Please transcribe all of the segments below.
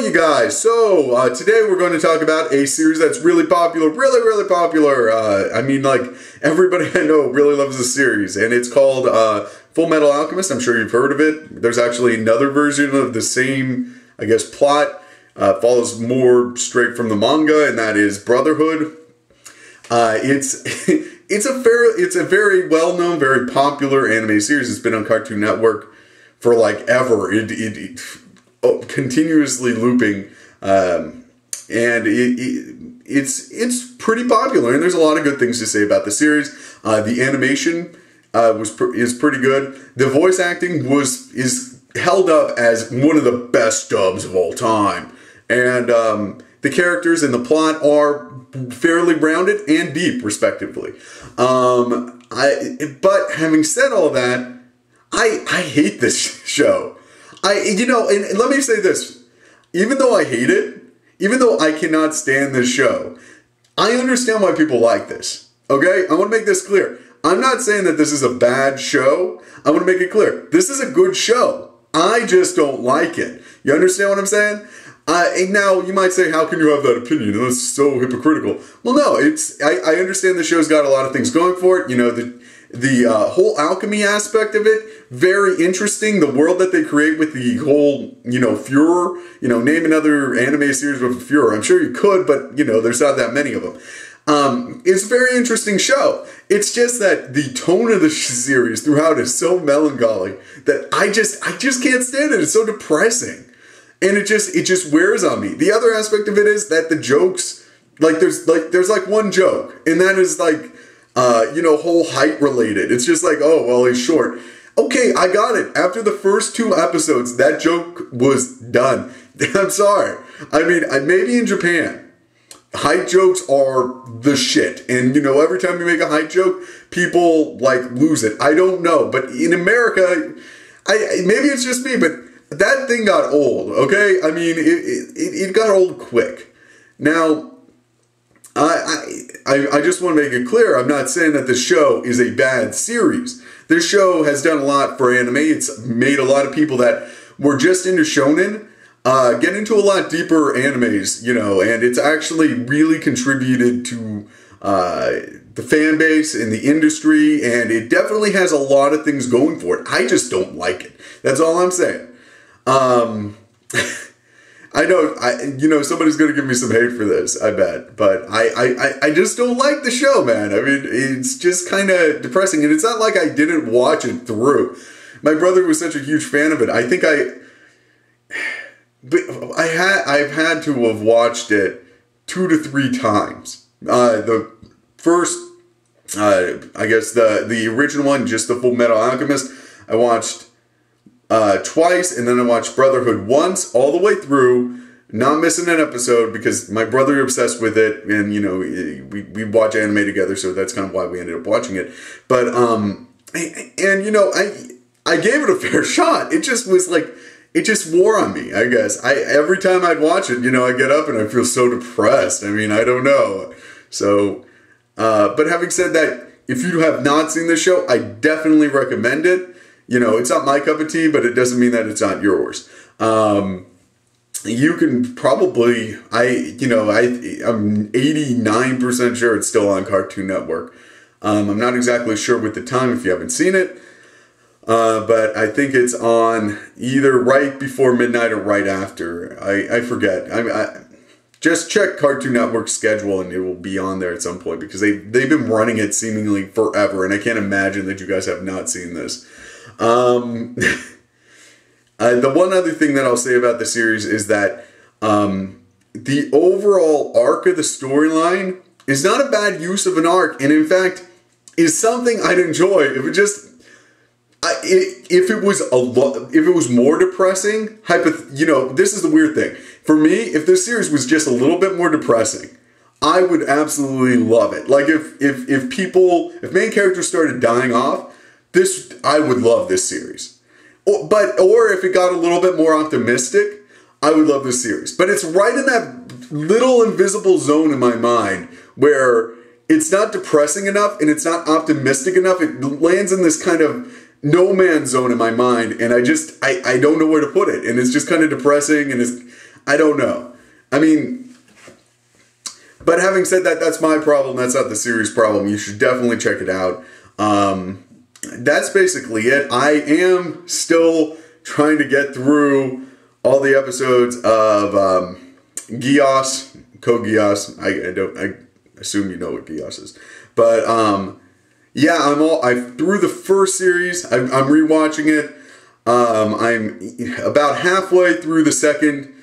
you guys. So today we're going to talk about a series that's really popular, really popular. I mean, like, everybody I know really loves this series, and it's called Fullmetal Alchemist. I'm sure you've heard of it. There's actually another version of the same, I guess, plot. Follows more straight from the manga, and that is Brotherhood. It's a very well-known, very popular anime series. It's been on Cartoon Network for like ever. Continuously looping, and it's pretty popular, and there's a lot of good things to say about the series. The animation is pretty good. The voice acting is held up as one of the best dubs of all time, and the characters and the plot are fairly rounded and deep, respectively. But having said all that, I hate this show. And let me say this, even though I hate it, even though I cannot stand this show, I understand why people like this, okay? I want to make this clear. I'm not saying that this is a bad show. I want to make it clear. This is a good show. I just don't like it. You understand what I'm saying? And now, you might say, how can you have that opinion? That's so hypocritical. Well, no, I understand the show's got a lot of things going for it. You know, the whole alchemy aspect of it, very interesting. The world that they create with the whole, Führer, name another anime series with a Führer. I'm sure you could, but, there's not that many of them. It's a very interesting show. It's just that the tone of the series throughout is so melancholy that I just can't stand it. It's so depressing. And it just wears on me. The other aspect of it is that the jokes, there's one joke, and that is whole height related. It's just like, oh, well, he's short. Okay, I got it. After the first 2 episodes, that joke was done. I'm sorry. I mean, maybe in Japan, height jokes are the shit. And, every time you make a height joke, people, lose it. I don't know. But in America, maybe it's just me, but that thing got old, okay? I mean, it got old quick. Now, I just want to make it clear, I'm not saying that this show is a bad series. This show has done a lot for anime. It's made a lot of people that were just into shonen get into a lot deeper animes, and it's actually really contributed to the fan base and the industry, and it definitely has a lot of things going for it. I just don't like it. That's all I'm saying. I know, somebody's going to give me some hate for this, I bet. But I just don't like the show, man. I mean, it's just kind of depressing. And it's not like I didn't watch it through. My brother was such a huge fan of it. I think I've had to have watched it 2 to 3 times. The first, I guess the original one, just the Fullmetal Alchemist, I watched twice, and then I watched Brotherhood once, all the way through, not missing an episode, because my brother obsessed with it, and, we watch anime together, so that's kind of why we ended up watching it. But, I gave it a fair shot. It just was it just wore on me, I guess. Every time I'd watch it, I get up and I feel so depressed. I mean, I don't know. So, but having said that, if you have not seen this show, I definitely recommend it. It's not my cup of tea, but it doesn't mean that it's not yours. You can probably, I'm 89% sure it's still on Cartoon Network. I'm not exactly sure with the time if you haven't seen it, but I think it's on either right before midnight or right after. I forget. Just check Cartoon Network's schedule and it will be on there at some point, because they've been running it seemingly forever, and I can't imagine that you guys have not seen this. The one other thing that I'll say about the series is that the overall arc of the storyline is not a bad use of an arc, and in fact is something I'd enjoy if it just if it was more depressing. This is the weird thing for me. If this series was just a little bit more depressing, I would absolutely love it. Like if main characters started dying off, I would love this series. Or if it got a little bit more optimistic, I would love this series. But it's right in that little invisible zone in my mind where it's not depressing enough and it's not optimistic enough. It lands in this kind of no man's zone in my mind, and I don't know where to put it. And it's just kind of depressing, and I don't know. I mean, but having said that, that's my problem. That's not the series problem. You should definitely check it out. That's basically it. I am still trying to get through all the episodes of Geass, Code Geass. I assume you know what Geass is, but yeah, I'm through the first series. I'm rewatching it. I'm about halfway through the second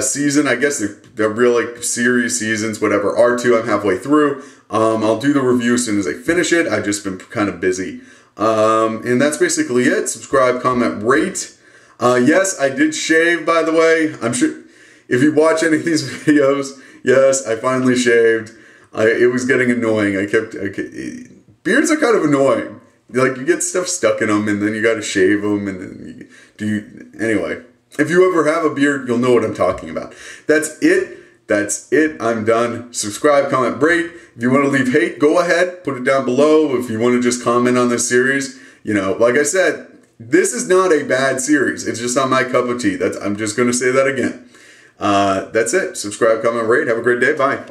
season. I guess they're real like series seasons, whatever. R2, I'm halfway through. I'll do the review as soon as I finish it. I've just been kind of busy. And that's basically it. Subscribe, comment, rate. Yes, I did shave, by the way. I'm sure if you watch any of these videos, yes, I finally shaved. It was getting annoying. Beards are kind of annoying. Like, you get stuff stuck in them, and then you gotta shave them, and then anyway. If you ever have a beard, you'll know what I'm talking about. That's it. That's it. I'm done. Subscribe, comment, rate. If you want to leave hate, go ahead. Put it down below. If you want to just comment on this series, you know, like I said, this is not a bad series. It's just not my cup of tea. I'm just going to say that again. That's it. Subscribe, comment, rate. Have a great day. Bye.